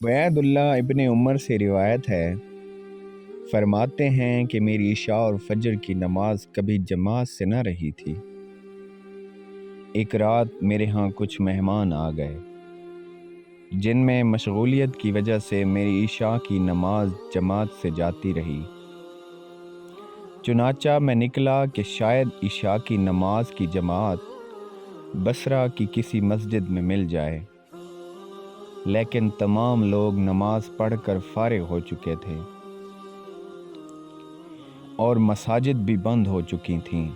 وعید اللہ ابن عمر سے روایت ہے، فرماتے ہیں کہ میری عشاء اور فجر کی نماز کبھی جماعت سے نہ رہی تھی۔ ایک رات میرے ہاں کچھ مہمان آ گئے جن میں مشغولیت کی وجہ سے میری عشاء کی نماز جماعت سے جاتی رہی۔ چنانچہ میں نکلا کہ شاید عشاء کی نماز کی جماعت بصرہ کی کسی مسجد میں مل جائے، لیکن تمام لوگ نماز پڑھ کر فارغ ہو چکے تھے اور مساجد بھی بند ہو چکی تھیں۔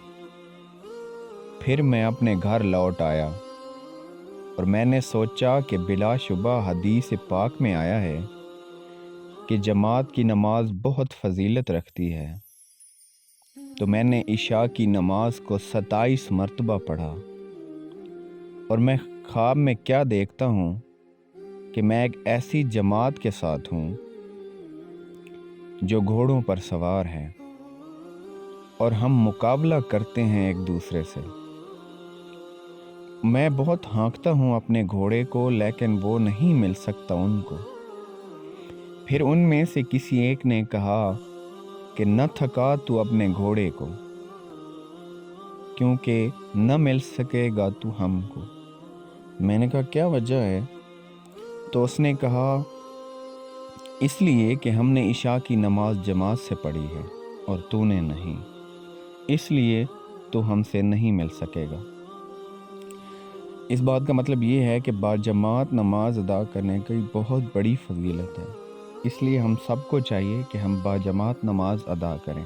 پھر میں اپنے گھر لوٹ آیا اور میں نے سوچا کہ بلا شبہ حدیث پاک میں آیا ہے کہ جماعت کی نماز بہت فضیلت رکھتی ہے، تو میں نے عشاء کی نماز کو 27 مرتبہ پڑھا، اور میں خواب میں کیا دیکھتا ہوں کہ میں ایک ایسی جماعت کے ساتھ ہوں جو گھوڑوں پر سوار ہے اور ہم مقابلہ کرتے ہیں ایک دوسرے سے۔ میں بہت ہانکتا ہوں اپنے گھوڑے کو، لیکن وہ نہیں مل سکتا ان کو۔ پھر ان میں سے کسی ایک نے کہا کہ نہ تھکا تو اپنے گھوڑے کو، کیونکہ نہ مل سکے گا تو ہم کو۔ میں نے کہا کیا وجہ ہے؟ تو اس نے کہا اس لیے کہ ہم نے عشاء کی نماز جماعت سے پڑھی ہے اور تو نے نہیں، اس لیے تو ہم سے نہیں مل سکے گا۔ اس بات کا مطلب یہ ہے کہ باجماعت نماز ادا کرنے کی بہت بڑی فضیلت ہے، اس لیے ہم سب کو چاہیے کہ ہم باجماعت نماز ادا کریں۔